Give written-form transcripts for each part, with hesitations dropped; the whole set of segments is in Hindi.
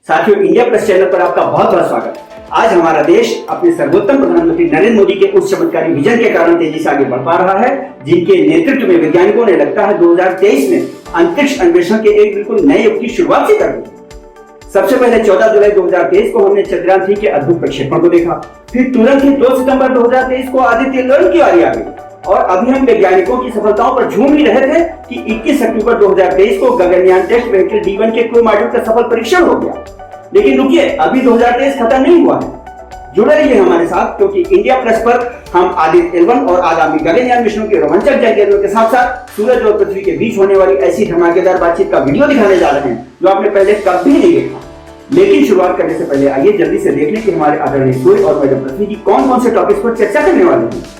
साथियों, इंडिया प्लस चैनल पर आपका बहुत बहुत स्वागत। आज हमारा देश अपने सर्वोत्तम प्रधानमंत्री नरेंद्र मोदी के उस चमत्कारी विजन के कारण तेजी से आगे बढ़ पा रहा है, जिनके नेतृत्व में वैज्ञानिकों ने लगता है 2023 में अंतरिक्ष अन्वेषण के एक बिल्कुल नए युग की शुरुआत से कर दी। सबसे पहले 14 जुलाई 2023 को हमने चंद्रयान 3 के अद्भुत प्रक्षेपण को देखा। फिर तुरंत ही 2 सितंबर 2023 को आदित्य एल1 की बारी आ गई और अभी हम वैज्ञानिकों की सफलताओं पर झूम ही रहे थे कि 21 अक्टूबर 2023 को गगनयान टेस्ट व्हीकल D1 के क्रू मॉड्यूल का सफल परीक्षण हो गया। लेकिन रुकिए, अभी 2023 खत्म नहीं हुआ है। जुड़े रहिए हमारे साथ, क्योंकि इंडिया प्लस पर हम आदित्य एल1 और आगामी गगनयान मिशनों के रोमांचक जानकारियों के साथ साथ सूरज और पृथ्वी के बीच होने वाली ऐसी धमाकेदार बातचीत का वीडियो दिखाने जा रहे हैं जो आपने पहले कभी नहीं देखा। लेकिन शुरुआत करने से पहले आइए जल्दी से देख लें कि हमारे आदरणीय सूर्य और मैडम पृथ्वी की कौन कौन से टॉपिक्स पर चर्चा करने वाले हैं।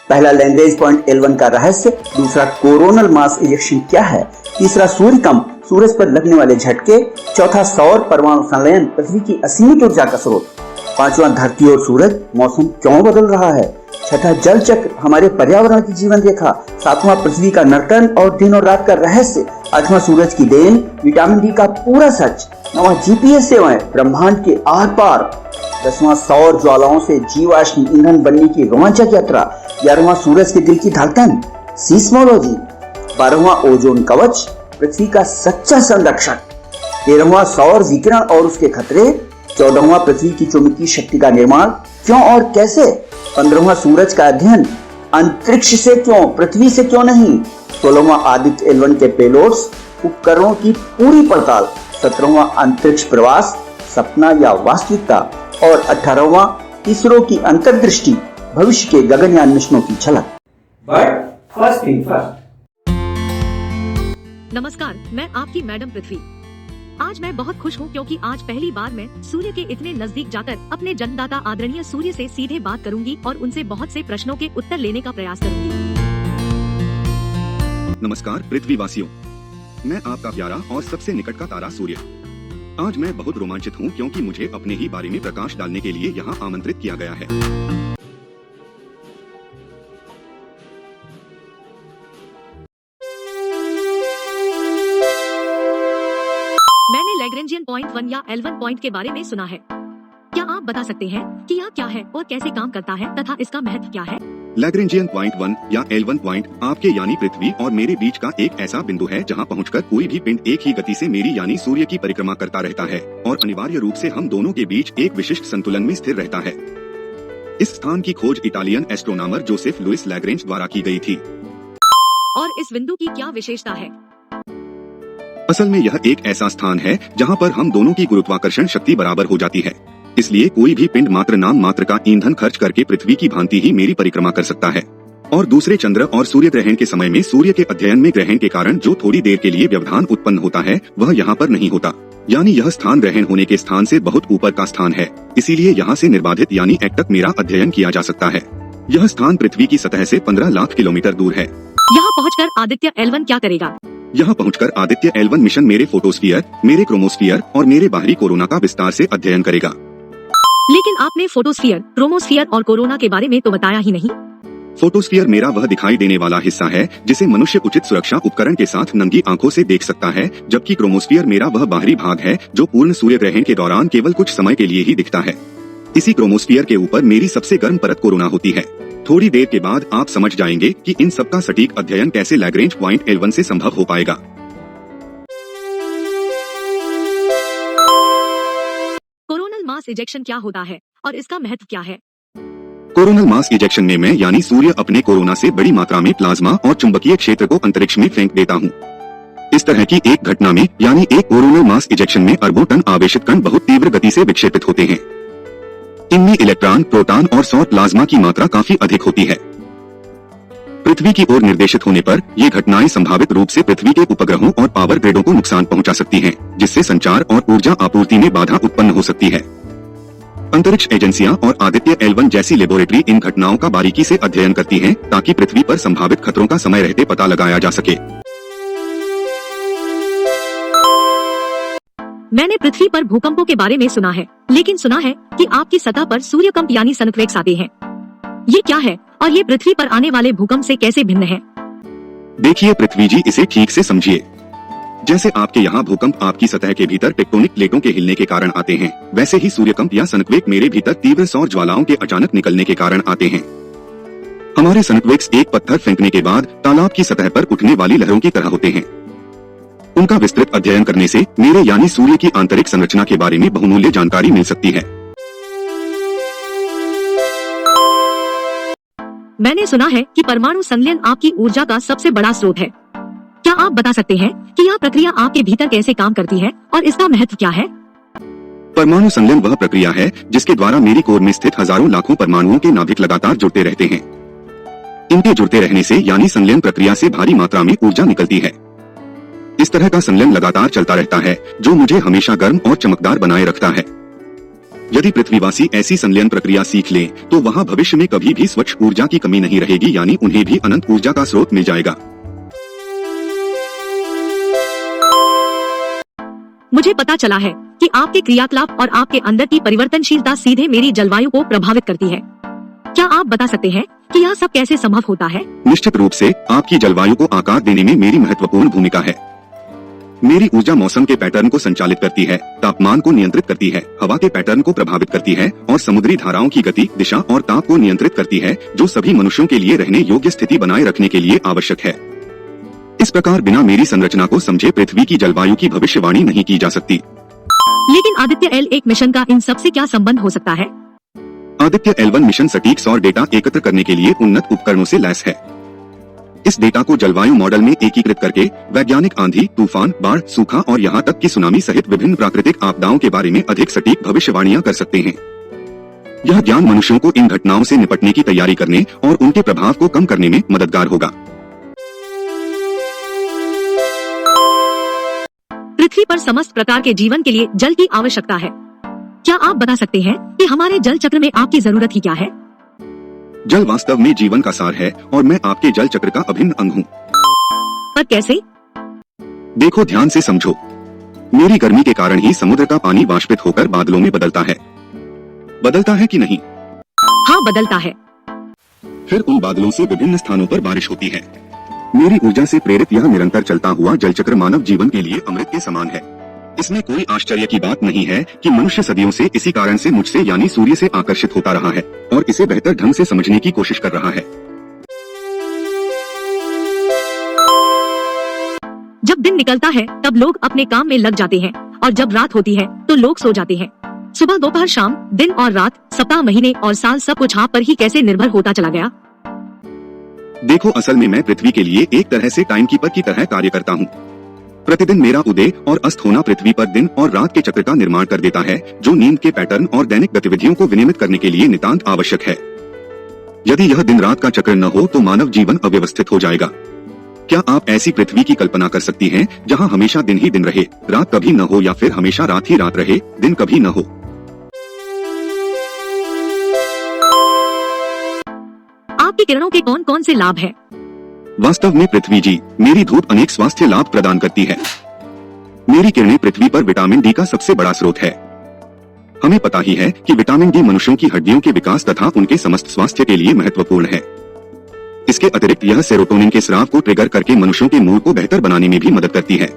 पहला, लैग्रेंज पॉइंट L1 का रहस्य। दूसरा, कोरोनल मास इजेक्शन क्या है। तीसरा, सूर्यकंप, सूरज पर लगने वाले झटके। चौथा, सौर परमाणु संलयन, पृथ्वी की असीमित ऊर्जा का स्रोत। पांचवा, धरती और सूरज, मौसम क्यों बदल रहा है। छठा, जल चक्र, हमारे पर्यावरण की जीवन रेखा। सातवां, पृथ्वी का नर्तन और दिन और रात का रहस्य। आठवां, सूरज की देन, विटामिन डी का पूरा सच। नौवां, जीपीएस सेवाएं, ब्रह्मांड के आर पार। 10वां, सौर ज्वालाओं से जीवाश्म ईंधन बनने की रोमांचक यात्रा। 11वां, सूरज के दिल की धड़कन, सीस्मोलॉजी। 12वां, ओजोन कवच, पृथ्वी का सच्चा संरक्षक। 13वां, सौर विकिरण और उसके खतरे। 14वां, पृथ्वी की चुंबकीय शक्ति का निर्माण, क्यों और कैसे। 15वां, सूरज का अध्ययन, अंतरिक्ष से क्यों, पृथ्वी से क्यों नहीं। 16वां, आदित्य एल1 के पेलोड्स, उपकरणों की पूरी पड़ताल। 17वां, अंतरिक्ष प्रवास, सपना या वास्तविकता। और 18वां, इसरो की अंतर्दृष्टि, भविष्य के गगनयान मिशनों की झलक। But first thing first. नमस्कार, मैं आपकी मैडम पृथ्वी। आज मैं बहुत खुश हूँ क्योंकि आज पहली बार मैं सूर्य के इतने नजदीक जाकर अपने जन्मदाता आदरणीय सूर्य से सीधे बात करूंगी और उनसे बहुत से प्रश्नों के उत्तर लेने का प्रयास करूंगी। नमस्कार पृथ्वीवासियों, मैं आपका प्यारा और सबसे निकट का तारा सूर्य। आज मैं बहुत रोमांचित हूँ क्योंकि मुझे अपने ही बारे में प्रकाश डालने के लिए यहाँ आमंत्रित किया गया है। मैंने लैग्रेंजियन पॉइंट 1 या L1 पॉइंट के बारे में सुना है। क्या आप बता सकते हैं कि यह क्या है और कैसे काम करता है तथा इसका महत्व क्या है? लैग्रेंजियन पॉइंट 1 या L1 पॉइंट आपके यानी पृथ्वी और मेरे बीच का एक ऐसा बिंदु है जहां पहुंचकर कोई भी पिंड एक ही गति से मेरी यानी सूर्य की परिक्रमा करता रहता है और अनिवार्य रूप से हम दोनों के बीच एक विशिष्ट संतुलन में स्थिर रहता है। इस स्थान की खोज Italian astronomer Joseph Louis Lagrange द्वारा की गई थी। और इस बिंदु की क्या विशेषता है? असल में यह एक ऐसा स्थान है जहां पर हम दोनों की गुरुत्वाकर्षण शक्ति बराबर हो जाती है। इसलिए कोई भी पिंड मात्र नाम मात्र का ईंधन खर्च करके पृथ्वी की भांति ही मेरी परिक्रमा कर सकता है। और दूसरे चंद्र और सूर्य ग्रहण के समय में सूर्य के अध्ययन में ग्रहण के कारण जो थोड़ी देर के लिए व्यवधान उत्पन्न होता है वह यहाँ पर नहीं होता। यानी यह स्थान ग्रहण होने के स्थान से बहुत ऊपर का स्थान है, इसीलिए यहाँ से निर्बाधित यानी एकटक मेरा अध्ययन किया जा सकता है। यह स्थान पृथ्वी की सतह से 15 लाख किलोमीटर दूर है। यहाँ पहुँचकर आदित्य एल1 क्या करेगा? यहाँ पहुंचकर आदित्य एल1 मिशन मेरे फोटोस्फीयर, मेरे क्रोमोस्फीयर और मेरे बाहरी कोरोना का विस्तार से अध्ययन करेगा। लेकिन आपने फोटोस्फीयर, क्रोमोस्फीयर और कोरोना के बारे में तो बताया ही नहीं। फोटोस्फीयर मेरा वह दिखाई देने वाला हिस्सा है जिसे मनुष्य उचित सुरक्षा उपकरण के साथ नंगी आंखों से देख सकता है, जबकि क्रोमोस्फीयर मेरा वह बाहरी भाग है जो पूर्ण सूर्य ग्रहण के दौरान केवल कुछ समय के लिए ही दिखता है। इसी क्रोमोस्फीयर के ऊपर मेरी सबसे गर्म परत कोरोना होती है। थोड़ी देर के बाद आप समझ जाएंगे कि इन सब का सटीक अध्ययन कैसे लैग्रेंज पॉइंट L1 से संभव हो पाएगा। कोरोनल मास इजेक्शन क्या होता है और इसका महत्व क्या है? कोरोनल मास इजेक्शन में मैं यानी सूर्य अपने कोरोना से बड़ी मात्रा में प्लाज्मा और चुंबकीय क्षेत्र को अंतरिक्ष में फेंक देता हूँ। इस तरह की एक घटना में यानी एक कोरोनल मास इजेक्शन में अरबों टन आवेशित कण बहुत तीव्र गति से विक्षेपित होते हैं। इनमें इलेक्ट्रॉन, प्रोटॉन और सौर प्लाज्मा की मात्रा काफी अधिक होती है। पृथ्वी की ओर निर्देशित होने पर ये घटनाएं संभावित रूप से पृथ्वी के उपग्रहों और पावर ग्रिडों को नुकसान पहुंचा सकती हैं, जिससे संचार और ऊर्जा आपूर्ति में बाधा उत्पन्न हो सकती है। अंतरिक्ष एजेंसियां और आदित्य एल1 जैसी लेबोरेटरी इन घटनाओं का बारीकी से अध्ययन करती हैं ताकि पृथ्वी पर संभावित खतरों का समय रहते पता लगाया जा सके। मैंने पृथ्वी पर भूकंपों के बारे में सुना है, लेकिन सुना है कि आपकी सतह पर सूर्यकंप यानी सनक्वेक्स आते हैं। ये क्या है और ये पृथ्वी पर आने वाले भूकंप से कैसे भिन्न है? देखिए पृथ्वी जी, इसे ठीक से समझिए। जैसे आपके यहाँ भूकंप आपकी सतह के भीतर टेक्टोनिक प्लेटों के हिलने के कारण आते हैं, वैसे ही सूर्यकंप या सनक्वेक मेरे भीतर तीव्र सौर ज्वालाओं के अचानक निकलने के कारण आते हैं। हमारे सनक्वेक्स एक पत्थर फेंकने के बाद तालाब की सतह पर उठने वाली लहरों की तरह होते हैं। उनका विस्तृत अध्ययन करने से मेरे यानी सूर्य की आंतरिक संरचना के बारे में बहुमूल्य जानकारी मिल सकती है। मैंने सुना है कि परमाणु संलयन आपकी ऊर्जा का सबसे बड़ा स्रोत है। क्या आप बता सकते हैं कि यह प्रक्रिया आपके भीतर कैसे काम करती है और इसका महत्व क्या है? परमाणु संलयन वह प्रक्रिया है जिसके द्वारा मेरी कोर में स्थित हजारों लाखों परमाणुओं के नाभिक लगातार जुड़ते रहते हैं। इनके जुड़ते रहने से यानी संलयन प्रक्रिया से भारी मात्रा में ऊर्जा निकलती है। इस तरह का संलयन लगातार चलता रहता है, जो मुझे हमेशा गर्म और चमकदार बनाए रखता है। यदि पृथ्वीवासी ऐसी संलयन प्रक्रिया सीख लें, तो वहाँ भविष्य में कभी भी स्वच्छ ऊर्जा की कमी नहीं रहेगी, यानी उन्हें भी अनंत ऊर्जा का स्रोत मिल जाएगा। मुझे पता चला है कि आपके क्रियाकलाप और आपके अंदर की परिवर्तनशीलता सीधे मेरी जलवायु को प्रभावित करती है। क्या आप बता सकते हैं कि यह सब कैसे संभव होता है? निश्चित रूप से आपकी जलवायु को आकार देने में मेरी महत्वपूर्ण भूमिका है। मेरी ऊर्जा मौसम के पैटर्न को संचालित करती है, तापमान को नियंत्रित करती है, हवा के पैटर्न को प्रभावित करती है और समुद्री धाराओं की गति, दिशा और ताप को नियंत्रित करती है, जो सभी मनुष्यों के लिए रहने योग्य स्थिति बनाए रखने के लिए आवश्यक है। इस प्रकार बिना मेरी संरचना को समझे पृथ्वी की जलवायु की भविष्यवाणी नहीं की जा सकती। लेकिन आदित्य L1 मिशन का इन सब से क्या संबंध हो सकता है? आदित्य L1 मिशन सटीक सौर डेटा एकत्र करने के लिए उन्नत उपकरणों से लैस है। इस डेटा को जलवायु मॉडल में एकीकृत करके वैज्ञानिक आंधी, तूफान, बाढ़, सूखा और यहाँ तक कि सुनामी सहित विभिन्न प्राकृतिक आपदाओं के बारे में अधिक सटीक भविष्यवाणियां कर सकते हैं। यह ज्ञान मनुष्यों को इन घटनाओं से निपटने की तैयारी करने और उनके प्रभाव को कम करने में मददगार होगा। पृथ्वी पर समस्त प्रकार के जीवन के लिए जल की आवश्यकता है। क्या आप बता सकते हैं कि हमारे जल चक्र में आपकी जरूरत ही क्या है? जल वास्तव में जीवन का सार है और मैं आपके जल चक्र का अभिन्न अंग हूँ। पर कैसे? देखो, ध्यान से समझो। मेरी गर्मी के कारण ही समुद्र का पानी वाष्पित होकर बादलों में बदलता है। बदलता है कि नहीं? हाँ, बदलता है। फिर उन बादलों से विभिन्न स्थानों पर बारिश होती है। मेरी ऊर्जा से प्रेरित यह निरंतर चलता हुआ जलचक्र मानव जीवन के लिए अमृत के समान है। इसमें कोई आश्चर्य की बात नहीं है कि मनुष्य सदियों से इसी कारण से मुझसे यानी सूर्य से आकर्षित होता रहा है और इसे बेहतर ढंग से समझने की कोशिश कर रहा है। जब दिन निकलता है तब लोग अपने काम में लग जाते हैं और जब रात होती है तो लोग सो जाते हैं। सुबह, दोपहर, शाम, दिन और रात, सप्ताह, महीने और साल सब कुछ आप पर ही कैसे निर्भर होता चला गया? देखो, असल में मैं पृथ्वी के लिए एक तरह से टाइमकीपर की तरह कार्य करता हूँ। प्रतिदिन मेरा उदय और अस्त होना पृथ्वी पर दिन और रात के चक्र का निर्माण कर देता है, जो नींद के पैटर्न और दैनिक गतिविधियों को विनियमित करने के लिए नितांत आवश्यक है। यदि यह दिन रात का चक्र न हो तो मानव जीवन अव्यवस्थित हो जाएगा। क्या आप ऐसी पृथ्वी की कल्पना कर सकती हैं, जहां हमेशा दिन ही दिन रहे, रात कभी न हो, या फिर हमेशा रात ही रात रहे, दिन कभी न हो? आपकी किरणों के कौन कौन से लाभ हैं? वास्तव में पृथ्वी जी, मेरी धूप अनेक स्वास्थ्य लाभ प्रदान करती है। मेरी किरणें पृथ्वी पर विटामिन डी का सबसे बड़ा स्रोत है। हमें पता ही है कि विटामिन डी मनुष्यों की हड्डियों के विकास तथा उनके समस्त स्वास्थ्य के लिए महत्वपूर्ण है। इसके अतिरिक्त यह सेरोटोनिन के स्राव को ट्रिगर करके मनुष्यों के मूड को बेहतर बनाने में भी मदद करती है।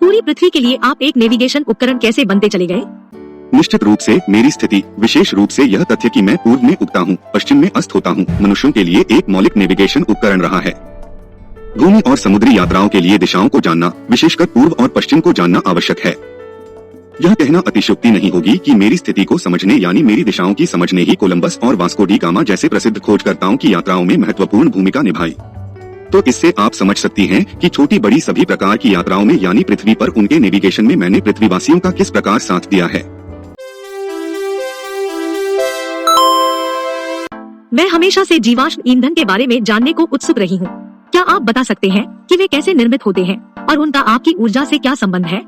पूरी पृथ्वी के लिए आप एक नेविगेशन उपकरण कैसे बनते चले गए? निश्चित रूप से मेरी स्थिति, विशेष रूप से यह तथ्य कि मैं पूर्व में उगता हूँ, पश्चिम में अस्त होता हूँ, मनुष्यों के लिए एक मौलिक नेविगेशन उपकरण रहा है। भूमि और समुद्री यात्राओं के लिए दिशाओं को जानना, विशेषकर पूर्व और पश्चिम को जानना आवश्यक है। यह कहना अतिशयोक्ति नहीं होगी कि मेरी स्थिति को समझने यानी मेरी दिशाओं की समझने ही कोलंबस और वास्को डी गामा जैसे प्रसिद्ध खोजकर्ताओं की यात्राओं में महत्वपूर्ण भूमिका निभाई। तो इससे आप समझ सकती हैं कि छोटी बड़ी सभी प्रकार की यात्राओं में यानी पृथ्वी पर उनके नेविगेशन में मैंने पृथ्वीवासियों का किस प्रकार साथ दिया है। मैं हमेशा से जीवाश्म ईंधन के बारे में जानने को उत्सुक रही हूँ। क्या आप बता सकते हैं कि वे कैसे निर्मित होते हैं और उनका आपकी ऊर्जा से क्या संबंध है?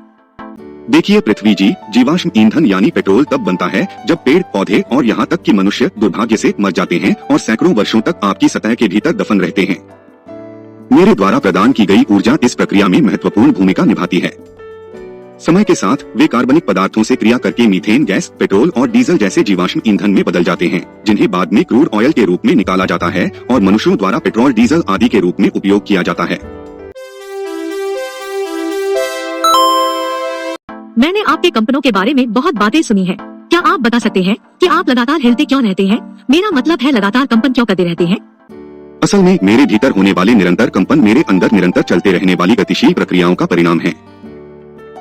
देखिए पृथ्वी जी, जीवाश्म ईंधन यानी पेट्रोल तब बनता है जब पेड़ पौधे और यहाँ तक कि मनुष्य दुर्भाग्य से मर जाते हैं और सैकड़ों वर्षों तक आपकी सतह के भीतर दफन रहते हैं। मेरे द्वारा प्रदान की गई ऊर्जा इस प्रक्रिया में महत्वपूर्ण भूमिका निभाती है। समय के साथ वे कार्बनिक पदार्थों से क्रिया करके मीथेन गैस, पेट्रोल और डीजल जैसे जीवाश्म ईंधन में बदल जाते हैं, जिन्हें बाद में क्रूड ऑयल के रूप में निकाला जाता है और मनुष्यों द्वारा पेट्रोल, डीजल आदि के रूप में उपयोग किया जाता है। मैंने आपके कंपनों के बारे में बहुत बातें सुनी है। क्या आप बता सकते हैं कि आप लगातार हिलते क्यों रहते हैं? मेरा मतलब है लगातार कंपन क्यों करते रहते हैं? असल में मेरे भीतर होने वाले निरंतर कंपन मेरे अंदर निरंतर चलते रहने वाली गतिशील प्रक्रियाओं का परिणाम है।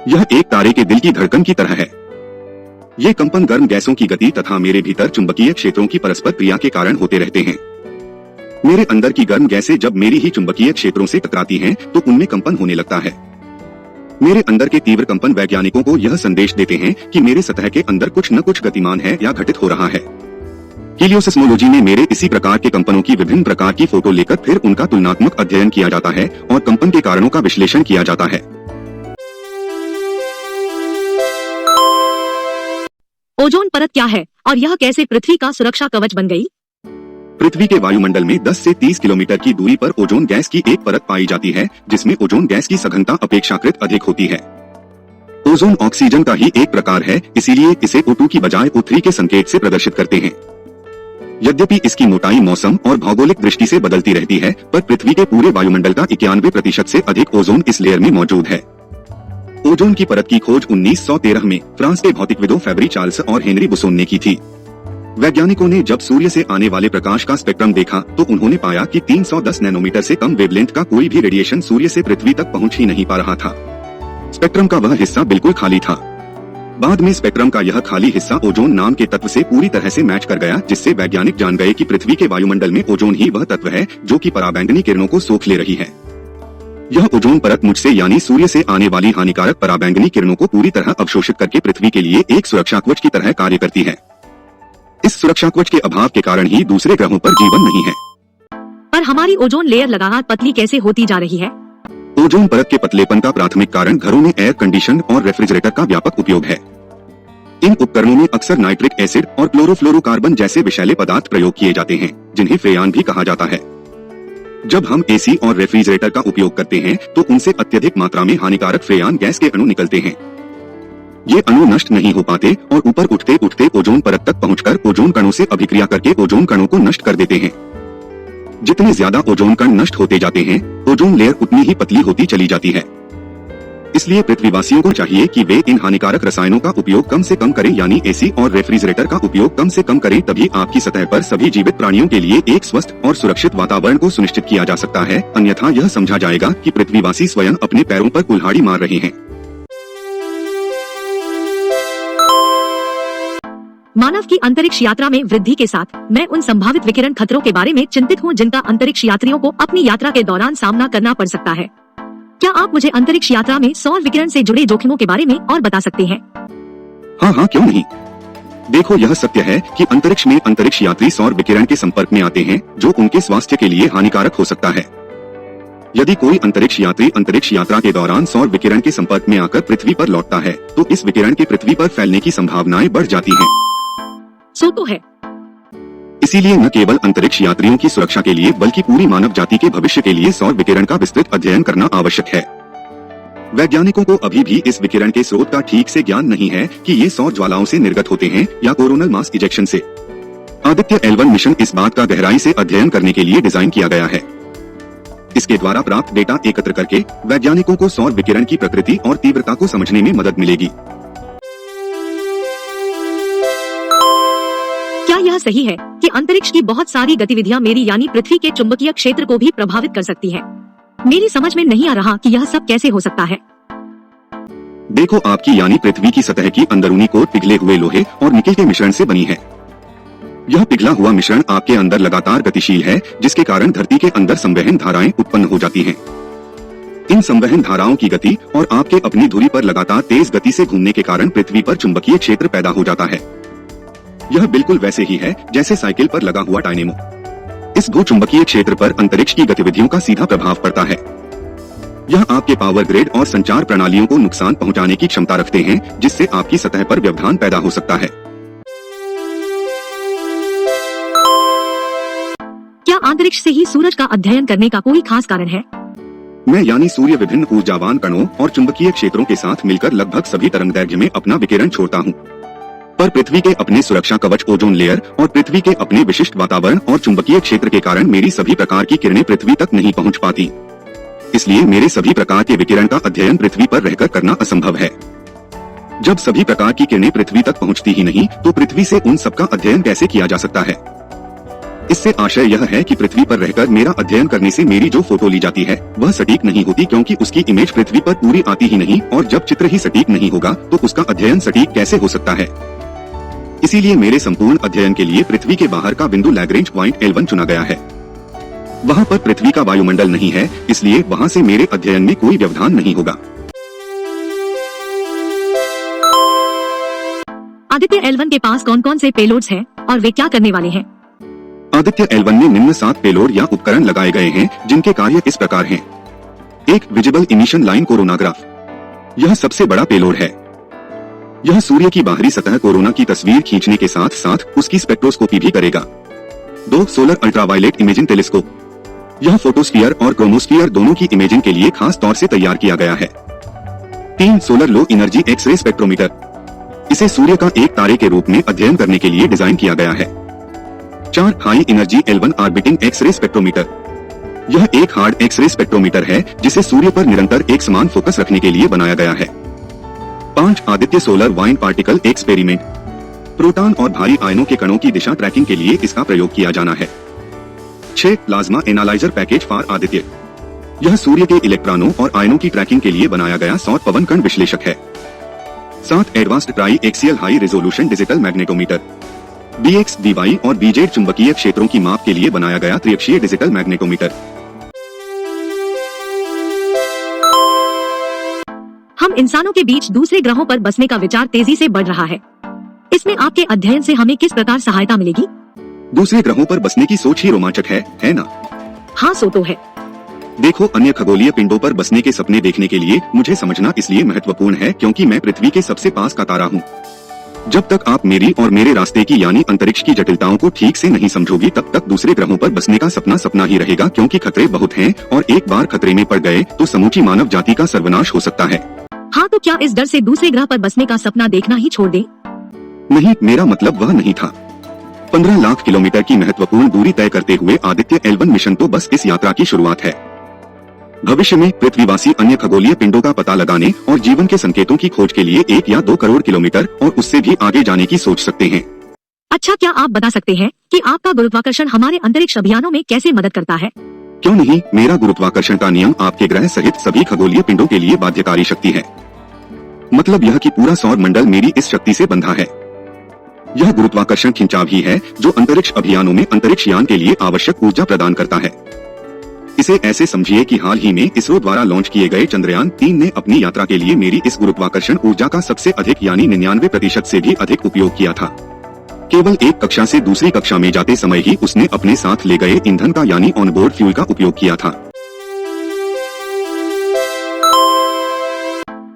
यह एक तारे के दिल की धड़कन की तरह है। ये कंपन गर्म गैसों की गति तथा मेरे भीतर चुंबकीय क्षेत्रों की परस्पर क्रिया के कारण होते रहते हैं। मेरे अंदर की गर्म गैसें जब मेरी ही चुंबकीय क्षेत्रों से टकराती हैं, तो उनमें कंपन होने लगता है। मेरे अंदर के तीव्र कंपन वैज्ञानिकों को यह संदेश देते हैं कि मेरे सतह के अंदर कुछ न कुछ गतिमान है या घटित हो रहा है। हीलियोसिस्मोलॉजी में मेरे इसी प्रकार के कंपनों की विभिन्न प्रकार की फोटो लेकर फिर उनका तुलनात्मक अध्ययन किया जाता है और कंपन के कारणों का विश्लेषण किया जाता है। ओजोन परत क्या है और यह कैसे पृथ्वी का सुरक्षा कवच बन गई? पृथ्वी के वायुमंडल में 10 से 30 किलोमीटर की दूरी पर ओजोन गैस की एक परत पाई जाती है, जिसमें ओजोन गैस की सघनता अपेक्षाकृत अधिक होती है। ओजोन ऑक्सीजन का ही एक प्रकार है, इसीलिए इसे O2 की बजाय O3 के संकेत से प्रदर्शित करते हैं। यद्यपि इसकी मोटाई मौसम और भौगोलिक दृष्टि से बदलती रहती है, पर पृथ्वी के पूरे वायुमंडल का 91% से अधिक ओजोन इस लेयर में मौजूद है। ओजोन की परत की खोज 1913 में फ्रांस के भौतिकविदों फेब्री चार्ल्स और हेनरी बुसोन ने की थी। वैज्ञानिकों ने जब सूर्य से आने वाले प्रकाश का स्पेक्ट्रम देखा, तो उन्होंने पाया कि 310 नैनोमीटर से कम वेवलेंथ का कोई भी रेडिएशन सूर्य से पृथ्वी तक पहुंच ही नहीं पा रहा था। स्पेक्ट्रम का वह हिस्सा बिल्कुल खाली था। बाद में स्पेक्ट्रम का यह खाली हिस्सा ओजोन नाम के तत्व से पूरी तरह से मैच कर गया, जिससे वैज्ञानिक जान गए कि पृथ्वी के वायुमंडल में ओजोन ही वह तत्व है जो कि पराबैंगनी किरणों को सोख ले रही है। यह ओजोन परत मुझसे यानी सूर्य से आने वाली हानिकारक पराबैंगनी किरणों को पूरी तरह अवशोषित करके पृथ्वी के लिए एक सुरक्षा कवच की तरह कार्य करती है। इस सुरक्षा कवच के अभाव के कारण ही दूसरे ग्रहों पर जीवन नहीं है। पर हमारी ओजोन लेयर लगातार पतली कैसे होती जा रही है? ओजोन परत के पतलेपन का प्राथमिक कारण घरों में एयर कंडीशन और रेफ्रिजरेटर का व्यापक उपयोग है। इन उपकरणों में अक्सर नाइट्रिक एसिड और क्लोरोफ्लोरोकार्बन जैसे विषैले पदार्थ प्रयोग किए जाते हैं, जिन्हें फ्रेयान भी कहा जाता है। जब हम एसी और रेफ्रिजरेटर का उपयोग करते हैं, तो उनसे अत्यधिक मात्रा में हानिकारक फ्रेयान गैस के अणु निकलते हैं। ये अणु नष्ट नहीं हो पाते और ऊपर उठते उठते ओजोन परत तक पहुंचकर ओजोन कणों से अभिक्रिया करके ओजोन कणों को नष्ट कर देते हैं। जितने ज्यादा ओजोन कण नष्ट होते जाते हैं, ओजोन लेयर उतनी ही पतली होती चली जाती है। इसलिए पृथ्वीवासियों को चाहिए कि वे इन हानिकारक रसायनों का उपयोग कम से कम करें, यानी एसी और रेफ्रिजरेटर का उपयोग कम से कम करें। तभी आपकी सतह पर सभी जीवित प्राणियों के लिए एक स्वस्थ और सुरक्षित वातावरण को सुनिश्चित किया जा सकता है। अन्यथा यह समझा जाएगा कि पृथ्वीवासी स्वयं अपने पैरों पर कुल्हाड़ी मार रहे हैं। मानव की अंतरिक्ष यात्रा में वृद्धि के साथ मैं उन संभावित विकिरण खतरों के बारे में चिंतित हूँ जिनका अंतरिक्ष यात्रियों को अपनी यात्रा के दौरान सामना करना पड़ सकता है। क्या आप मुझे अंतरिक्ष यात्रा में सौर विकिरण से जुड़े जोखिमों के बारे में और बता सकते हैं? हाँ, क्यों नहीं। देखो, यह सत्य है कि अंतरिक्ष में अंतरिक्ष यात्री सौर विकिरण के संपर्क में आते हैं, जो उनके स्वास्थ्य के लिए हानिकारक हो सकता है। यदि कोई अंतरिक्ष यात्री अंतरिक्ष यात्रा के दौरान सौर विकिरण के संपर्क में आकर पृथ्वी पर लौटता है, तो इस विकिरण के पृथ्वी पर फैलने की संभावनाएं बढ़ जाती हैं। सो तो है। इसीलिए न केवल अंतरिक्ष यात्रियों की सुरक्षा के लिए बल्कि पूरी मानव जाति के भविष्य के लिए सौर विकिरण का विस्तृत अध्ययन करना आवश्यक है। वैज्ञानिकों को अभी भी इस विकिरण के स्रोत का ठीक से ज्ञान नहीं है कि ये सौर ज्वालाओं से निर्गत होते हैं या कोरोनल मास इजेक्शन से। आदित्य L1 मिशन इस बात का गहराई से अध्ययन करने के लिए डिजाइन किया गया है। इसके द्वारा प्राप्त डेटा एकत्र करके वैज्ञानिकों को सौर विकिरण की प्रकृति और तीव्रता को समझने में मदद मिलेगी। क्या यह सही है कि अंतरिक्ष की बहुत सारी गतिविधियां मेरी यानी पृथ्वी के चुंबकीय क्षेत्र को भी प्रभावित कर सकती हैं? मेरी समझ में नहीं आ रहा कि यह सब कैसे हो सकता है। देखो, आपकी यानी पृथ्वी की सतह की अंदरूनी कोट पिघले हुए लोहे और निकेल के मिश्रण से बनी है। यह पिघला हुआ मिश्रण आपके अंदर लगातार गतिशील है, जिसके कारण धरती के अंदर संवहन धाराएं उत्पन्न हो जाती हैं। इन संवहन धाराओं की गति और आपके अपनी धुरी पर लगातार तेज गति से घूमने के कारण पृथ्वी पर चुंबकीय क्षेत्र पैदा हो जाता है। यह बिल्कुल वैसे ही है जैसे साइकिल पर लगा हुआ डायनेमो। इस भूचुंबकीय क्षेत्र पर अंतरिक्ष की गतिविधियों का सीधा प्रभाव पड़ता है। यह आपके पावर ग्रिड और संचार प्रणालियों को नुकसान पहुंचाने की क्षमता रखते हैं, जिससे आपकी सतह पर व्यवधान पैदा हो सकता है। क्या अंतरिक्ष से ही सूरज का अध्ययन करने का कोई खास कारण है? मैं यानी सूर्य विभिन्न ऊर्जावान कणों और चुंबकीय क्षेत्रों के साथ मिलकर लगभग सभी तरंगदैर्घ्य में अपना विकिरण छोड़ता हूँ। पर पृथ्वी के अपने सुरक्षा कवच ओजोन लेयर और पृथ्वी के अपने विशिष्ट वातावरण और चुंबकीय क्षेत्र के कारण मेरी सभी प्रकार की किरणें पृथ्वी तक नहीं पहुँच पाती। इसलिए मेरे सभी प्रकार के विकिरण का अध्ययन पृथ्वी पर रहकर करना असंभव है। जब सभी प्रकार की किरणें पृथ्वी तक पहुँचती ही नहीं तो पृथ्वी से उन सबका अध्ययन कैसे किया जा सकता है। इससे आशय यह है कि पृथ्वी पर रहकर मेरा अध्ययन करने से मेरी जो फोटो ली जाती है वह सटीक नहीं होती, क्योंकि उसकी इमेज पृथ्वी पर पूरी आती ही नहीं, और जब चित्र ही सटीक नहीं होगा तो उसका अध्ययन सटीक कैसे हो सकता है। इसीलिए मेरे संपूर्ण अध्ययन के लिए पृथ्वी के बाहर का बिंदु लैग्रेंज पॉइंट L1 चुना गया है। वहाँ पर पृथ्वी का वायुमंडल नहीं है, इसलिए वहाँ से मेरे अध्ययन में कोई व्यवधान नहीं होगा। आदित्य L1 के पास कौन कौन से पेलोड्स हैं और वे क्या करने वाले हैं? आदित्य L1 में निम्न 7 पेलोड या उपकरण लगाए गए हैं, जिनके कार्य इस प्रकार हैं। 1. Visible emission line coronagraph. यह सबसे बड़ा पेलोड है। यह सूर्य की बाहरी सतह कोरोना की तस्वीर खींचने के साथ साथ उसकी स्पेक्ट्रोस्कोपी भी करेगा। 2. Solar ultraviolet imaging telescope. यह फोटोस्फीयर और क्रोमोस्फीयर दोनों की इमेजिंग के लिए खास तौर से तैयार किया गया है। 3. Solar low energy x ray spectrometer. इसे सूर्य का एक तारे के रूप में अध्ययन करने के लिए डिजाइन किया गया है। 4. High energy L1 orbiting x ray spectrometer. यह एक हार्ड एक्सरे स्पेक्ट्रोमीटर है जिसे सूर्य पर निरंतर एक समान फोकस रखने के लिए बनाया गया है। 5. Aditya solar wine particle experiment. Proton और भारी आयनों के कणों की दिशा ट्रैकिंग के लिए इसका प्रयोग किया जाना है। 6. Plasma analyser package for Aditya. यह सूर्य के इलेक्ट्रॉनों और आयनों की ट्रैकिंग के लिए बनाया गया सौर पवन कण विश्लेषक है। 7. Advanced try axial high resolution digital magnetometer. BX, DY और BZ चुंबकीय क्षेत्रों की माप के लिए बनाया गया त्रिअक्षीय डिजिटल मैग्नेटोमीटर। हम इंसानों के बीच दूसरे ग्रहों पर बसने का विचार तेजी से बढ़ रहा है। इसमें आपके अध्ययन से हमें किस प्रकार सहायता मिलेगी? दूसरे ग्रहों पर बसने की सोच ही रोमांचक है ना? हाँ, सो तो है। देखो, अन्य खगोलीय पिंडों पर बसने के सपने देखने के लिए मुझे समझना इसलिए महत्वपूर्ण है क्योंकि मैं पृथ्वी के सबसे पास का तारा हूँ। जब तक आप मेरी और मेरे रास्ते की यानी अंतरिक्ष की जटिलताओं को ठीक से नहीं समझोगी तब तक दूसरे ग्रहों पर बसने का सपना सपना ही रहेगा, क्योंकि खतरे बहुत हैं और एक बार खतरे में पड़ गए तो समूची मानव जाति का सर्वनाश हो सकता है। हाँ, तो क्या इस डर से दूसरे ग्रह पर बसने का सपना देखना ही छोड़ दें? नहीं, मेरा मतलब वह नहीं था। 15 लाख किलोमीटर की महत्वपूर्ण दूरी तय करते हुए आदित्य L1 मिशन तो बस इस यात्रा की शुरुआत है। भविष्य में पृथ्वीवासी अन्य खगोलीय पिंडों का पता लगाने और जीवन के संकेतों की खोज के लिए 1 या 2 करोड़ किलोमीटर और उससे भी आगे जाने की सोच सकते हैं। अच्छा, क्या आप बता सकते हैं कि आपका गुरुत्वाकर्षण हमारे अंतरिक्ष अभियानों में कैसे मदद करता है? क्यों नहीं, मेरा गुरुत्वाकर्षण का नियम आपके ग्रह सहित सभी खगोलीय पिंडों के लिए बाध्यकारी शक्ति है। मतलब यह कि पूरा सौर मंडल मेरी इस शक्ति से बंधा है। यह गुरुत्वाकर्षण खिंचाव ही है जो अंतरिक्ष अभियानों में अंतरिक्ष यान के लिए आवश्यक ऊर्जा प्रदान करता है। इसे ऐसे समझिए कि हाल ही में इसरो द्वारा लॉन्च किए गए चंद्रयान 3 ने अपनी यात्रा के लिए मेरी इस गुरुत्वाकर्षण ऊर्जा का सबसे अधिक यानी 99% से भी अधिक उपयोग किया था। केवल एक कक्षा से दूसरी कक्षा में जाते समय ही उसने अपने साथ ले गए ईंधन का यानी ऑनबोर्ड फ्यूल का उपयोग किया था।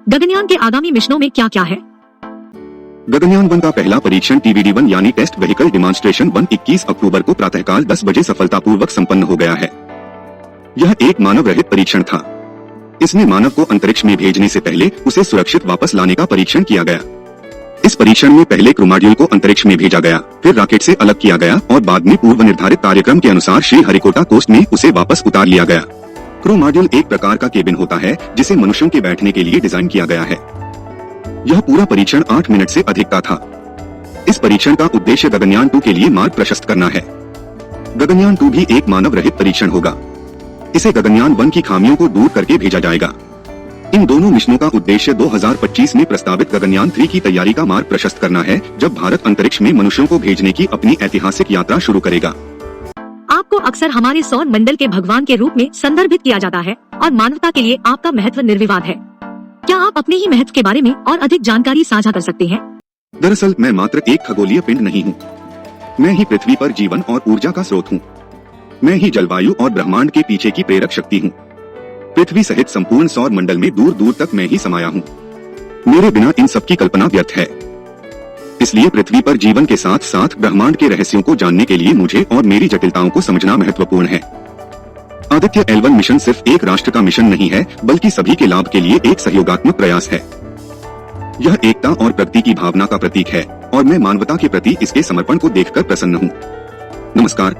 गगनयान के आगामी मिशनों में क्या क्या है? गगनयान 1 का पहला परीक्षण TVD-1 यानी टेस्ट व्हीकल डिमॉन्स्ट्रेशन 1 21 अक्टूबर को प्रातःकाल 10 बजे सफलतापूर्वक संपन्न हो गया है। यह एक मानव रहित परीक्षण था। इसमें मानव को अंतरिक्ष में भेजने से पहले उसे सुरक्षित वापस लाने का परीक्षण किया गया। इस परीक्षण में पहले क्रू मॉड्यूल को अंतरिक्ष में भेजा गया, फिर रॉकेट से अलग किया गया और बाद में पूर्व निर्धारित कार्यक्रम के अनुसार श्री हरिकोटा कोस्ट में उसे वापस उतार लिया गया। क्रू मॉड्यूल एक प्रकार का केबिन होता है जिसे मनुष्यों के बैठने के लिए डिजाइन किया गया है। यह पूरा परीक्षण 8 मिनट से अधिक का था। इस परीक्षण का उद्देश्य गगनयान 2 के लिए मार्ग प्रशस्त करना है। गगनयान 2 भी एक मानव रहित परीक्षण होगा। इसे गगनयान 1 की खामियों को दूर करके भेजा जाएगा। इन दोनों मिशनों का उद्देश्य 2025 में प्रस्तावित गगनयान 3 की तैयारी का मार्ग प्रशस्त करना है, जब भारत अंतरिक्ष में मनुष्यों को भेजने की अपनी ऐतिहासिक यात्रा शुरू करेगा। आपको अक्सर हमारे सौर मंडल के भगवान के रूप में संदर्भित किया जाता है और मानवता के लिए आपका महत्व निर्विवाद है। क्या आप अपने ही महत्व के बारे में और अधिक जानकारी साझा कर सकते हैं? दरअसल मैं मात्र एक खगोलीय पिंड नहीं हूँ। मैं ही पृथ्वी पर जीवन और ऊर्जा का स्रोत हूँ। मैं ही जलवायु और ब्रह्मांड के पीछे की प्रेरक शक्ति हूँ। पृथ्वी सहित संपूर्ण सौर मंडल में दूर दूर तक मैं ही समाया हूँ। मेरे बिना इन सब की कल्पना व्यर्थ है। इसलिए पृथ्वी पर जीवन के साथ साथ ब्रह्मांड के रहस्यों को जानने के लिए मुझे और मेरी जटिलताओं को समझना महत्वपूर्ण है। आदित्य L1 मिशन सिर्फ एक राष्ट्र का मिशन नहीं है, बल्कि सभी के लाभ के लिए एक सहयोगात्मक प्रयास है। यह एकता और प्रगति की भावना का प्रतीक है और मैं मानवता के प्रति इसके समर्पण को देखकर प्रसन्न हूँ। नमस्कार।